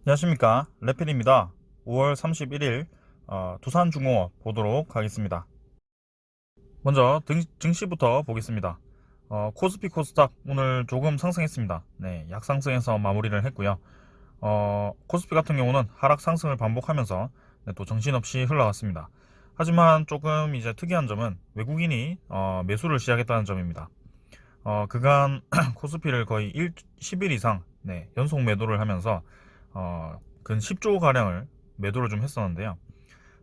안녕하십니까, 레필입니다. 5월 31일 두산중공업 보도록 하겠습니다. 먼저 증시부터 보겠습니다. 코스피 코스닥 오늘 조금 상승했습니다. 네, 약상승해서 마무리를 했고요. 코스피 같은 경우는 하락 상승을 반복하면서 네, 또 정신없이 흘러갔습니다. 하지만 조금 이제 특이한 점은 외국인이 매수를 시작했다는 점입니다. 그간 코스피를 거의 10일 이상 네, 연속 매도를 하면서 근 10조 가량을 매도를 좀 했었는데요.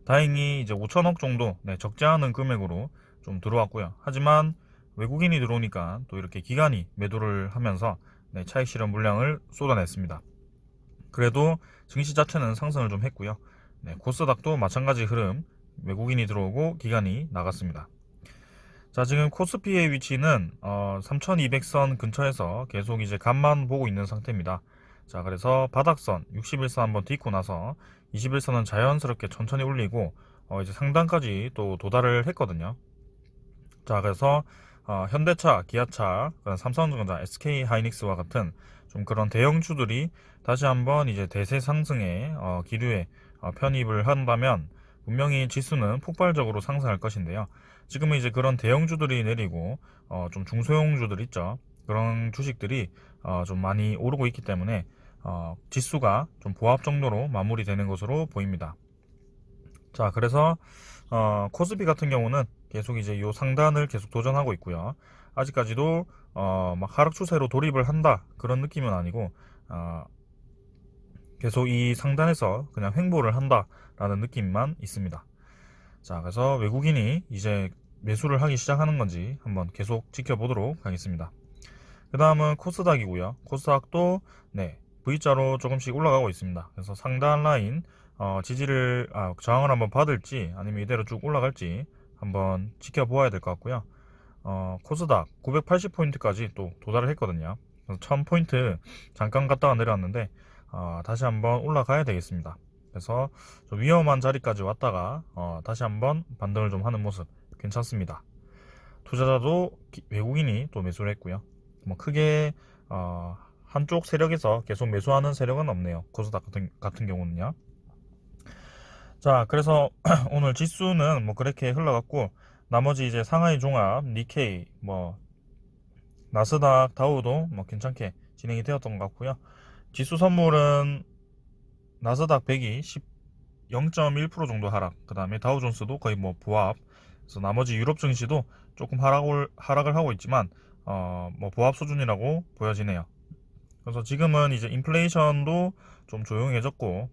다행히 이제 5천억 정도 네, 적지 않은 금액으로 좀 들어왔고요. 하지만 외국인이 들어오니까 또 이렇게 기관이 매도를 하면서 네, 차익 실현 물량을 쏟아냈습니다. 그래도 증시 자체는 상승을 좀 했고요. 네, 코스닥도 마찬가지 흐름, 외국인이 들어오고 기관이 나갔습니다. 자, 지금 코스피의 위치는 3200선 근처에서 계속 이제 간만 보고 있는 상태입니다. 자, 그래서 바닥선 60일선 한번 딛고 나서 21선은 자연스럽게 천천히 올리고 이제 상단까지 또 도달을 했거든요. 자, 그래서 현대차, 기아차, 삼성전자, SK 하이닉스와 같은 좀 그런 대형주들이 다시 한번 이제 대세 상승의 기류에 편입을 한다면 분명히 지수는 폭발적으로 상승할 것인데요. 지금은 이제 그런 대형주들이 내리고 좀 중소형주들 있죠. 그런 주식들이 좀 많이 오르고 있기 때문에 지수가 좀 보합 정도로 마무리되는 것으로 보입니다. 자, 그래서 코스피 같은 경우는 계속 이제 요 상단을 계속 도전하고 있고요. 아직까지도 막 하락 추세로 돌입을 한다 그런 느낌은 아니고 계속 이 상단에서 그냥 횡보를 한다라는 느낌만 있습니다. 자, 그래서 외국인이 이제 매수를 하기 시작하는 건지 한번 계속 지켜보도록 하겠습니다. 그 다음은 코스닥이고요. 코스닥도 네, V자로 조금씩 올라가고 있습니다. 그래서 상단 라인 지지를 저항을 한번 받을지 아니면 이대로 쭉 올라갈지 한번 지켜보아야 될 것 같고요. 코스닥 980포인트까지 또 도달을 했거든요. 그래서 1000포인트 잠깐 갔다가 내려왔는데 다시 한번 올라가야 되겠습니다. 그래서 좀 위험한 자리까지 왔다가 다시 한번 반등을 좀 하는 모습 괜찮습니다. 투자자도 외국인이 또 매수를 했고요. 뭐 크게 한쪽 세력에서 계속 매수하는 세력은 없네요. 코스닥 같은 경우는요. 자, 그래서 오늘 지수는 뭐 그렇게 흘러갔고 나머지 이제 상하이 종합, 니케이, 뭐 나스닥, 다우도 뭐 괜찮게 진행이 되었던 것 같고요. 지수 선물은 나스닥 100이 0.1% 정도 하락, 그 다음에 다우존스도 거의 뭐 보합, 그래서 나머지 유럽 증시도 조금 하락을 하고 있지만 뭐 보합 수준이라고 보여지네요. 그래서 지금은 이제 인플레이션도 좀 조용해졌고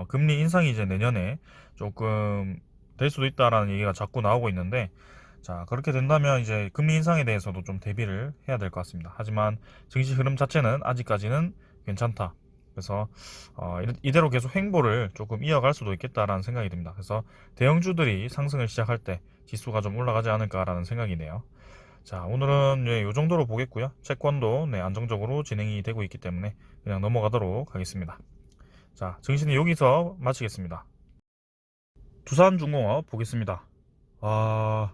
금리 인상이 이제 내년에 조금 될 수도 있다라는 얘기가 자꾸 나오고 있는데, 자, 그렇게 된다면 이제 금리 인상에 대해서도 좀 대비를 해야 될 것 같습니다. 하지만 증시 흐름 자체는 아직까지는 괜찮다. 그래서 이대로 계속 횡보를 조금 이어갈 수도 있겠다라는 생각이 듭니다. 그래서 대형주들이 상승을 시작할 때 지수가 좀 올라가지 않을까라는 생각이네요. 자, 오늘은 네, 요 정도로 보겠고요. 채권도 네, 안정적으로 진행이 되고 있기 때문에 그냥 넘어가도록 하겠습니다. 자, 증시는 여기서 마치겠습니다. 두산중공업 보겠습니다. 아,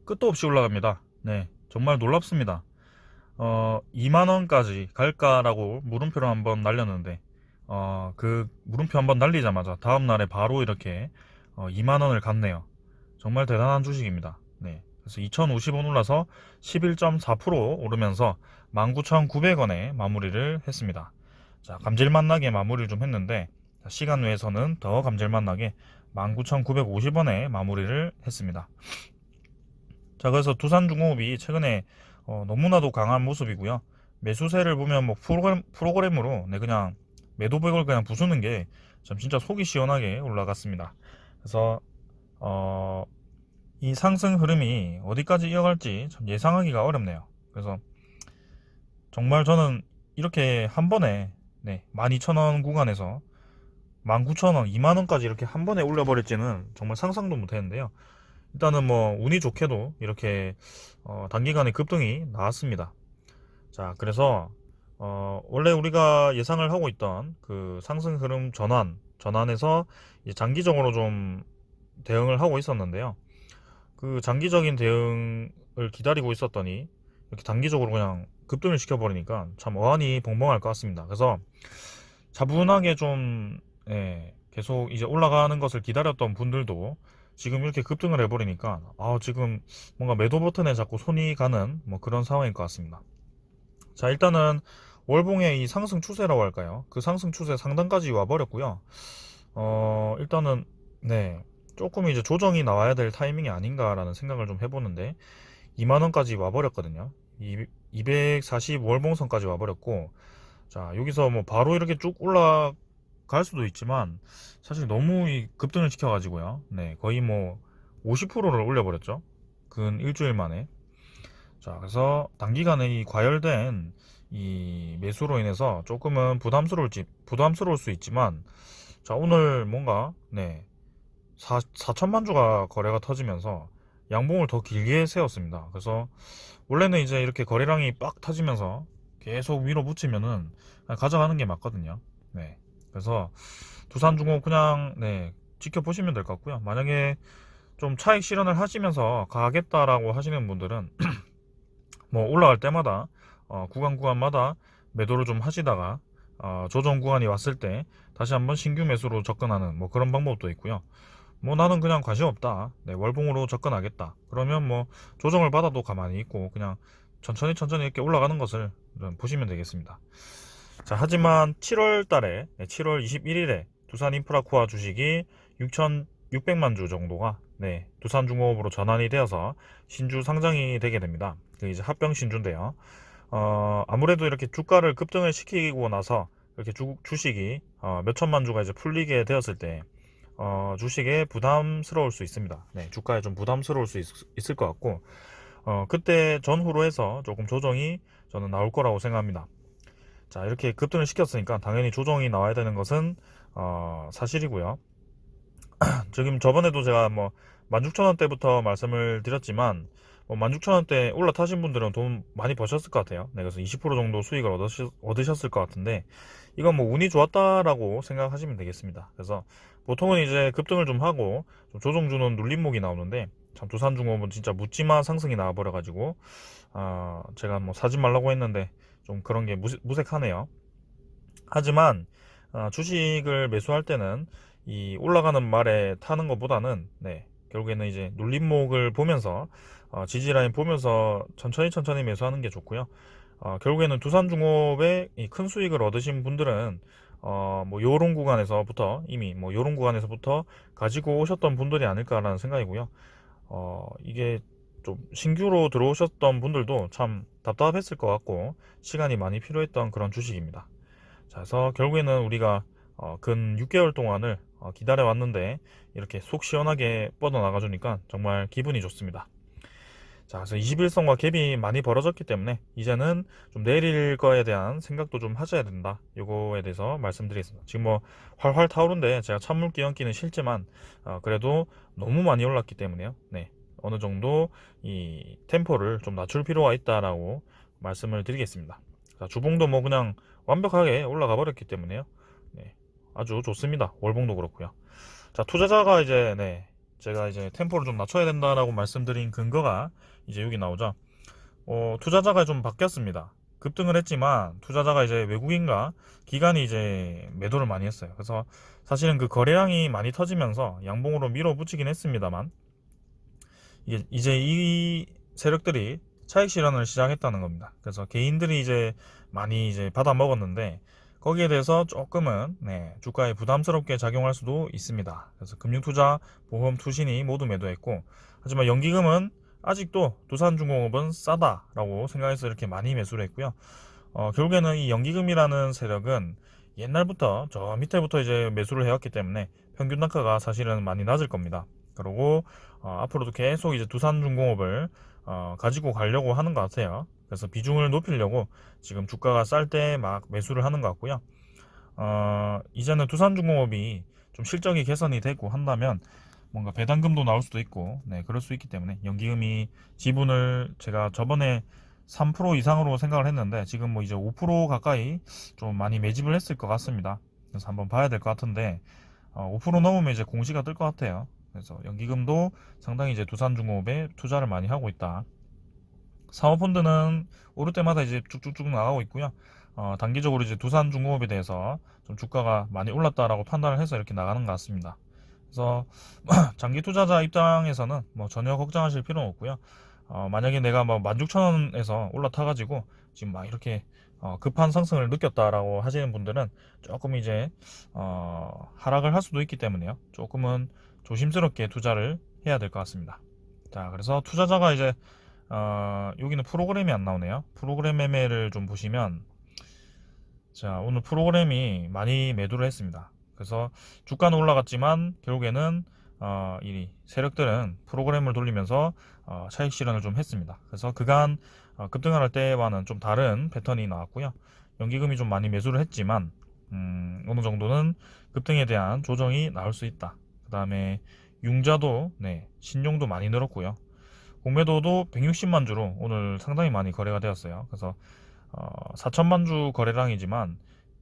끝도 없이 올라갑니다. 네, 정말 놀랍습니다. 2만원까지 갈까라고 물음표를 한번 날렸는데, 그 물음표 한번 날리자마자 다음날에 바로 이렇게 2만원을 갔네요. 정말 대단한 주식입니다. 네. 그래서 2,050원 올라서 11.4% 오르면서 19,900원에 마무리를 했습니다. 자, 감질맛 나게 마무리를 좀 했는데, 시간 외에서는 더 감질맛 나게 19,950원에 마무리를 했습니다. 자, 그래서 두산중공업이 최근에 너무나도 강한 모습이고요. 매수세를 보면 뭐 프로그램으로 네, 그냥 매도백을 그냥 부수는 게 참 진짜 속이 시원하게 올라갔습니다. 그래서 이 상승 흐름이 어디까지 이어갈지 참 예상하기가 어렵네요. 그래서 정말 저는 이렇게 한 번에 네, 12,000원 구간에서 19,000원, 2만원까지 이렇게 한 번에 올려버릴지는 정말 상상도 못했는데요. 일단은 뭐 운이 좋게도 이렇게 단기간에 급등이 나왔습니다. 자, 그래서 원래 우리가 예상을 하고 있던 그 상승 흐름 전환에서 이제 장기적으로 좀 대응을 하고 있었는데요. 그 장기적인 대응을 기다리고 있었더니 이렇게 단기적으로 그냥 급등을 시켜버리니까 참 어안이 벙벙할 것 같습니다. 그래서 차분하게 좀, 계속 이제 올라가는 것을 기다렸던 분들도 지금 이렇게 급등을 해버리니까, 지금 뭔가 매도 버튼에 자꾸 손이 가는 뭐 그런 상황일 것 같습니다. 자, 일단은 월봉의 이 상승 추세라고 할까요? 그 상승 추세 상단까지 와버렸고요. 일단은, 네, 조금 이제 조정이 나와야 될 타이밍이 아닌가라는 생각을 좀 해보는데, 2만원까지 와버렸거든요. 240 월봉선까지 와버렸고, 자, 여기서 뭐 바로 이렇게 쭉 올라갈 수도 있지만, 사실 너무 이 급등을 시켜가지고요. 네, 거의 뭐 50%를 올려버렸죠. 근 일주일 만에. 자, 그래서 단기간에 이 과열된 이 매수로 인해서 조금은 부담스러울 수 있지만, 자, 오늘 뭔가, 4천만 주가 거래가 터지면서 양봉을 더 길게 세웠습니다. 그래서 원래는 이제 이렇게 거래량이 빡 터지면서 계속 위로 붙이면은 그냥 가져가는 게 맞거든요. 네. 그래서 두산중공 그냥, 지켜보시면 될 것 같고요. 만약에 좀 차익 실현을 하시면서 가겠다라고 하시는 분들은 뭐 올라갈 때마다 구간마다 매도를 좀 하시다가 조정 구간이 왔을 때 다시 한번 신규 매수로 접근하는 뭐 그런 방법도 있고요. 뭐 나는 그냥 관심 없다. 네, 월봉으로 접근하겠다. 그러면 뭐 조정을 받아도 가만히 있고 그냥 천천히 이렇게 올라가는 것을 좀 보시면 되겠습니다. 자, 하지만 7월 달에, 7월 21일에 두산인프라코아 주식이 6,600만 주 정도가, 두산중공업으로 전환이 되어서 신주 상장이 되게 됩니다. 그 이제 합병 신주인데요. 아무래도 이렇게 주가를 급등을 시키고 나서 이렇게 주식이 몇천만 주가 이제 풀리게 되었을 때 주식에 부담스러울 수 있습니다. 네, 주가에 좀 부담스러울 수 있을 것 같고, 그때 전후로 해서 조금 조정이 저는 나올 거라고 생각합니다. 자, 이렇게 급등을 시켰으니까 당연히 조정이 나와야 되는 것은 사실이고요. 지금 저번에도 제가 뭐 16,000원대부터 말씀을 드렸지만 뭐 16,000원대 올라타신 분들은 돈 많이 버셨을 것 같아요. 네, 그래서 20% 정도 수익을 얻으셨을 것 같은데 이건 뭐 운이 좋았다라고 생각하시면 되겠습니다. 그래서 보통은 이제 급등을 좀 하고 좀 조정 주는 눌림목이 나오는데 참 두산중공업은 진짜 묻지마 상승이 나와버려가지고 제가 뭐 사지 말라고 했는데 좀 그런 게 무색하네요. 하지만 주식을 매수할 때는 이 올라가는 말에 타는 것보다는 결국에는 이제 눌림목을 보면서 지지라인 보면서 천천히 매수하는 게 좋고요. 결국에는 두산중업에 큰 수익을 얻으신 분들은 뭐 요런 구간에서부터 이미 뭐 요런 구간에서부터 가지고 오셨던 분들이 아닐까라는 생각이고요. 이게 좀 신규로 들어오셨던 분들도 참 답답했을 것 같고 시간이 많이 필요했던 그런 주식입니다. 자, 그래서 결국에는 우리가 근 6개월 동안을 기다려 왔는데 이렇게 속 시원하게 뻗어나가 주니까 정말 기분이 좋습니다. 자, 그래서 21선과 갭이 많이 벌어졌기 때문에 이제는 좀 내릴 거에 대한 생각도 좀 하셔야 된다. 요거에 대해서 말씀드리겠습니다. 지금 뭐 활활 타오른데 제가 찬물 끼얹기는 싫지만 그래도 너무 많이 올랐기 때문에요. 네, 어느 정도 이 템포를 좀 낮출 필요가 있다라고 말씀을 드리겠습니다. 자, 주봉도 뭐 그냥 완벽하게 올라가 버렸기 때문에요. 네, 아주 좋습니다. 월봉도 그렇고요. 자, 투자자가 이제, 제가 이제 템포를 좀 낮춰야 된다라고 말씀드린 근거가 이제 여기 나오죠. 투자자가 좀 바뀌었습니다. 급등을 했지만 투자자가 이제 외국인과 기관이 이제 매도를 많이 했어요. 그래서 사실은 그 거래량이 많이 터지면서 양봉으로 밀어붙이긴 했습니다만 이게 이제 이 세력들이 차익 실현을 시작했다는 겁니다. 그래서 개인들이 이제 많이 이제 받아 먹었는데 거기에 대해서 조금은 주가에 부담스럽게 작용할 수도 있습니다. 그래서 금융투자, 보험, 투신이 모두 매도했고 하지만 연기금은 아직도 두산중공업은 싸다라고 생각해서 이렇게 많이 매수를 했고요. 결국에는 이 연기금이라는 세력은 옛날부터 저 밑에부터 이제 매수를 해왔기 때문에 평균 단가가 사실은 많이 낮을 겁니다. 그리고 앞으로도 계속 이제 두산중공업을 가지고 가려고 하는 것 같아요. 그래서 비중을 높이려고 지금 주가가 쌀 때 막 매수를 하는 것 같고요. 이제는 두산중공업이 좀 실적이 개선이 되고 한다면 뭔가 배당금도 나올 수도 있고, 그럴 수 있기 때문에 연기금이 지분을 제가 저번에 3% 이상으로 생각을 했는데 지금 뭐 이제 5% 가까이 좀 많이 매집을 했을 것 같습니다. 그래서 한번 봐야 될 것 같은데 5% 넘으면 이제 공시가 뜰 것 같아요. 그래서 연기금도 상당히 이제 두산중공업에 투자를 많이 하고 있다. 사모펀드는 오를 때마다 이제 쭉쭉쭉 나가고 있고요. 단기적으로 이제 두산중공업에 대해서 좀 주가가 많이 올랐다라고 판단을 해서 이렇게 나가는 것 같습니다. 그래서 장기 투자자 입장에서는 뭐 전혀 걱정하실 필요는 없고요. 만약에 내가 뭐 16,000원에서 올라타가지고 지금 막 이렇게 급한 상승을 느꼈다라고 하시는 분들은 조금 이제 하락을 할 수도 있기 때문에요. 조금은 조심스럽게 투자를 해야 될 것 같습니다. 자, 그래서 투자자가 이제 여기는 프로그램이 안 나오네요. 프로그램 매매를 좀 보시면, 자, 오늘 프로그램이 많이 매도를 했습니다. 그래서 주가는 올라갔지만 결국에는 이 세력들은 프로그램을 돌리면서 차익 실현을 좀 했습니다. 그래서 그간 급등할 때와는 좀 다른 패턴이 나왔고요. 연기금이 좀 많이 매수를 했지만 어느 정도는 급등에 대한 조정이 나올 수 있다. 그 다음에 융자도 신용도 많이 늘었고요. 공매도도 160만 주로 오늘 상당히 많이 거래가 되었어요. 그래서 4천만 주 거래량이지만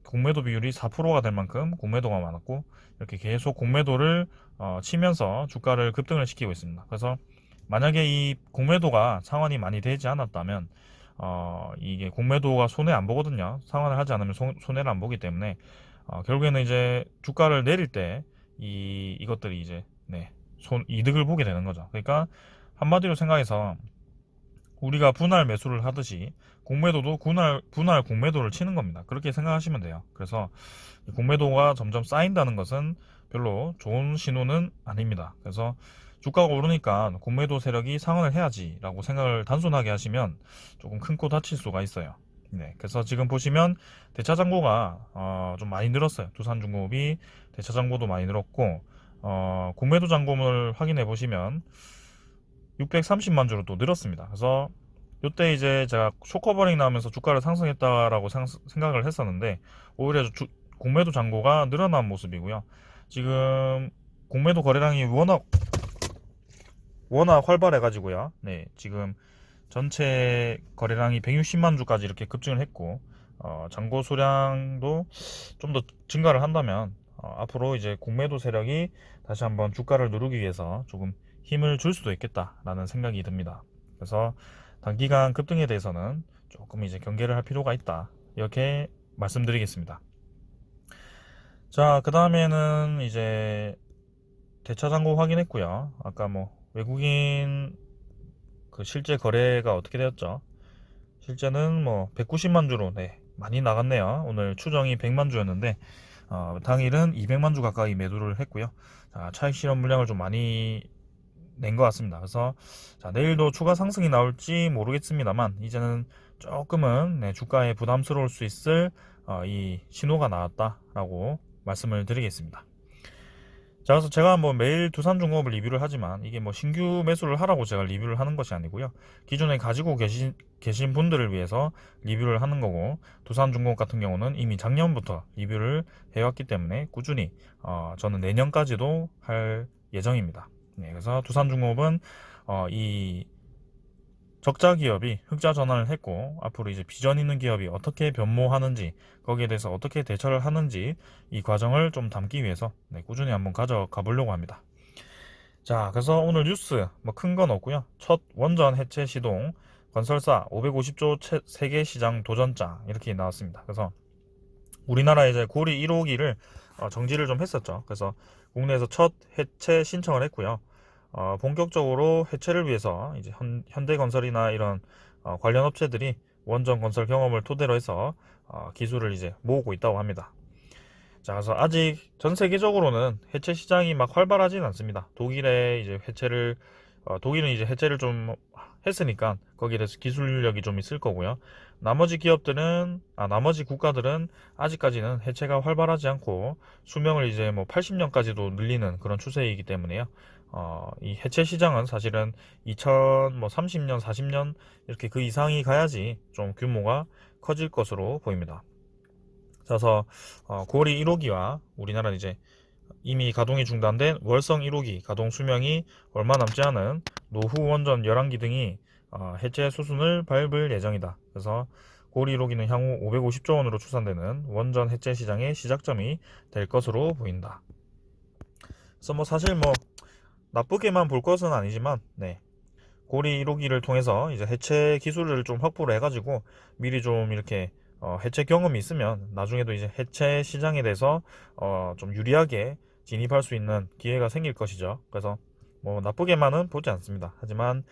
공매도 비율이 4%가 될 만큼 공매도가 많았고, 이렇게 계속 공매도를 치면서 주가를 급등을 시키고 있습니다. 그래서 만약에 이 공매도가 상환이 많이 되지 않았다면 이게 공매도가 손해 안 보거든요. 상환을 하지 않으면 손해를 안 보기 때문에 결국에는 이제 주가를 내릴 때 이것들이 이제 이득을 보게 되는 거죠. 그러니까 한마디로 생각해서 우리가 분할 매수를 하듯이 공매도도 분할 공매도를 치는 겁니다. 그렇게 생각하시면 돼요. 그래서 공매도가 점점 쌓인다는 것은 별로 좋은 신호는 아닙니다. 그래서 주가가 오르니까 공매도 세력이 상환을 해야지 라고 생각을 단순하게 하시면 조금 큰 코 다칠 수가 있어요. 그래서 지금 보시면 대차잔고가 좀 많이 늘었어요. 두산중공업이 대차잔고도 많이 늘었고, 공매도 잔고를 확인해 보시면 630만 주로 또 늘었습니다. 그래서 이때 이제 제가 쇼커버링 나오면서 주가를 상승했다라고 생각을 했었는데, 오히려 공매도 잔고가 늘어난 모습이고요. 지금 공매도 거래량이 워낙 활발해가지고요. 지금 전체 거래량이 160만 주까지 이렇게 급증을 했고, 잔고 수량도 좀 더 증가를 한다면 앞으로 이제 공매도 세력이 다시 한번 주가를 누르기 위해서 조금 힘을 줄 수도 있겠다라는 생각이 듭니다. 그래서 단기간 급등에 대해서는 조금 이제 경계를 할 필요가 있다, 이렇게 말씀드리겠습니다. 자, 그 다음에는 이제 대차잔고 확인했고요. 아까 뭐 외국인 그 실제 거래가 어떻게 되었죠? 실제는 뭐 190만 주로 많이 나갔네요. 오늘 추정이 100만 주였는데 당일은 200만 주 가까이 매도를 했고요. 자, 차익 실현 물량을 좀 많이 낸 것 같습니다. 그래서 자, 내일도 추가 상승이 나올지 모르겠습니다만 이제는 조금은 주가에 부담스러울 수 있을 이 신호가 나왔다라고 말씀을 드리겠습니다. 자, 그래서 제가 뭐 매일 두산중공업을 리뷰를 하지만 이게 뭐 신규 매수를 하라고 제가 리뷰를 하는 것이 아니고요. 기존에 가지고 계신 분들을 위해서 리뷰를 하는 거고, 두산중공업 같은 경우는 이미 작년부터 리뷰를 해왔기 때문에 꾸준히 저는 내년까지도 할 예정입니다. 그래서 두산중공업은 이 적자 기업이 흑자 전환을 했고, 앞으로 이제 비전 있는 기업이 어떻게 변모하는지, 거기에 대해서 어떻게 대처를 하는지, 이 과정을 좀 담기 위해서 꾸준히 한번 가져가 보려고 합니다. 자, 그래서 오늘 뉴스 뭐 큰 건 없고요. 첫 원전 해체 시동, 건설사 550조 세계 시장 도전장, 이렇게 나왔습니다. 그래서 우리나라 이제 고리 1호기를 정지를 좀 했었죠. 그래서 국내에서 첫 해체 신청을 했고요. 본격적으로 해체를 위해서 이제 현대건설이나 이런 관련 업체들이 원전 건설 경험을 토대로 해서 기술을 이제 모으고 있다고 합니다. 자, 그래서 아직 전 세계적으로는 해체 시장이 막 활발하지는 않습니다. 독일은 이제 해체를 좀 했으니까 거기에 대해서 기술력이 좀 있을 거고요. 나머지 국가들은 아직까지는 해체가 활발하지 않고 수명을 이제 뭐 80년까지도 늘리는 그런 추세이기 때문에요. 이 해체 시장은 사실은 2030년, 40년 이렇게 그 이상이 가야지 좀 규모가 커질 것으로 보입니다. 그래서 고리 1호기와 우리나라는 이제 이미 가동이 중단된 월성 1호기 가동 수명이 얼마 남지 않은 노후 원전 11기 등이 해체 수순을 밟을 예정이다. 그래서 고리 1호기는 향후 550조 원으로 추산되는 원전 해체 시장의 시작점이 될 것으로 보인다. 그래서 뭐 사실 뭐 나쁘게만 볼 것은 아니지만 고리 1호기를 통해서 이제 해체 기술을 좀 확보를 해가지고 미리 좀 이렇게 해체 경험이 있으면 나중에도 이제 해체 시장에 대해서 좀 유리하게 진입할 수 있는 기회가 생길 것이죠. 그래서 뭐 나쁘게만은 보지 않습니다. 하지만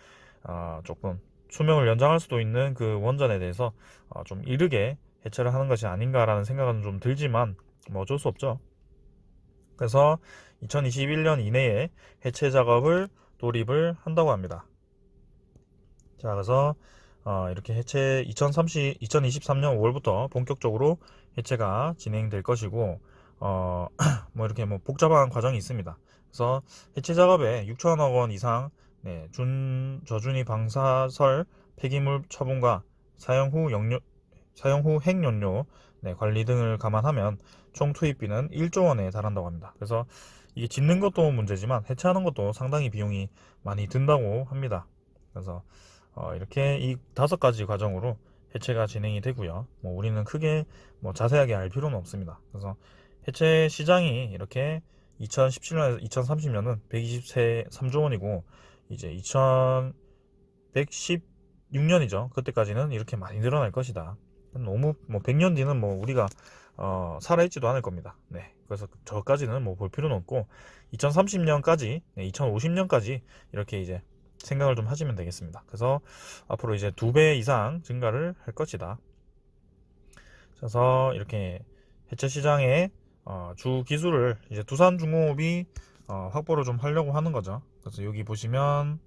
조금 수명을 연장할 수도 있는 그 원전에 대해서 좀 이르게 해체를 하는 것이 아닌가라는 생각은 좀 들지만 뭐 어쩔 수 없죠. 그래서 2021년 이내에 해체 작업을 돌입을 한다고 합니다. 자, 그래서 이렇게 해체 2023년 5월부터 본격적으로 해체가 진행될 것이고 뭐 이렇게 뭐 복잡한 과정이 있습니다. 그래서 해체 작업에 6천억 원 이상 네, 저준위 방사설 폐기물 처분과 사용 후 핵연료 네, 관리 등을 감안하면 총 투입비는 1조 원에 달한다고 합니다. 그래서 이게 짓는 것도 문제지만 해체하는 것도 상당히 비용이 많이 든다고 합니다. 그래서 이렇게 이 5가지 과정으로 해체가 진행이 되고요. 뭐 우리는 크게 뭐 자세하게 알 필요는 없습니다. 그래서 해체 시장이 이렇게 2017년에서 2030년은 123조 원이고 이제 2116년이죠. 그때까지는 이렇게 많이 늘어날 것이다. 너무 뭐 100년 뒤는 뭐 우리가 살아있지도 않을 겁니다. 네. 그래서 저까지는 뭐 볼 필요는 없고 2030년까지, 2050년까지 이렇게 이제 생각을 좀 하시면 되겠습니다. 그래서 앞으로 이제 2배 이상 증가를 할 것이다. 그래서 이렇게 해체 시장의 주 기술을 이제 두산중공업이 확보를 좀 하려고 하는 거죠. 그래서 여기 보시면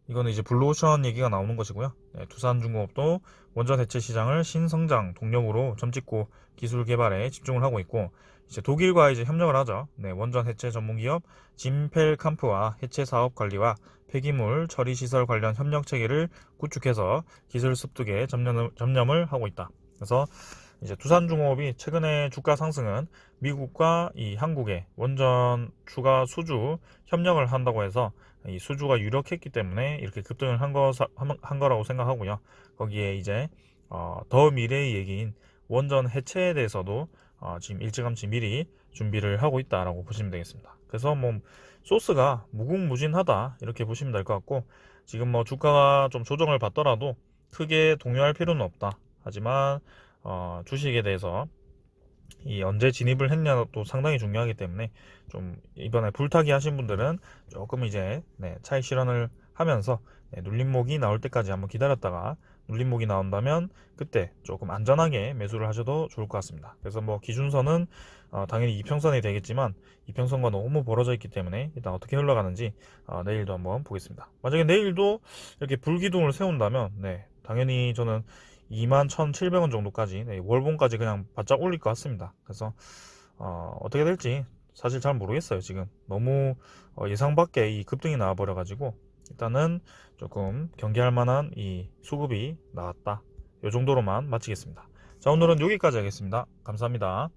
이거는 이제 블루오션 얘기가 나오는 것이고요. 네, 두산중공업도 원전 해체 시장을 신성장 동력으로 점찍고 기술 개발에 집중을 하고 있고 이제 독일과 이제 협력을 하죠. 네, 원전 해체 전문기업 짐펠캄프와 해체 사업 관리와 폐기물 처리 시설 관련 협력 체계를 구축해서 기술 습득에 점념을 하고 있다. 그래서 이제 두산중공업이 최근에 주가 상승은 미국과 이 한국의 원전 추가 수주 협력을 한다고 해서 이 수주가 유력했기 때문에 이렇게 급등을 한 거라고 생각하고요. 거기에 이제 더 미래의 얘기인 원전 해체에 대해서도 지금 일찌감치 미리 준비를 하고 있다라고 보시면 되겠습니다. 그래서 뭐 소스가 무궁무진하다 이렇게 보시면 될 것 같고 지금 뭐 주가가 좀 조정을 받더라도 크게 동요할 필요는 없다. 하지만 주식에 대해서 이 언제 진입을 했냐도 상당히 중요하기 때문에 좀 이번에 불타기 하신 분들은 조금 이제 차익 실현을 하면서 눌림목이 나올 때까지 한번 기다렸다가 눌림목이 나온다면 그때 조금 안전하게 매수를 하셔도 좋을 것 같습니다. 그래서 뭐 기준선은 당연히 이평선이 되겠지만 이평선과 너무 벌어져 있기 때문에 일단 어떻게 흘러가는지 내일도 한번 보겠습니다. 만약에 내일도 이렇게 불기둥을 세운다면 당연히 저는 21,700원 정도까지 월봉까지 그냥 바짝 올릴 것 같습니다. 그래서 어떻게 될지 사실 잘 모르겠어요. 지금 너무 예상 밖에 이 급등이 나와 버려 가지고 일단은 조금 경계할 만한 이 수급이 나왔다. 이 정도로만 마치겠습니다. 자, 오늘은 여기까지 하겠습니다. 감사합니다.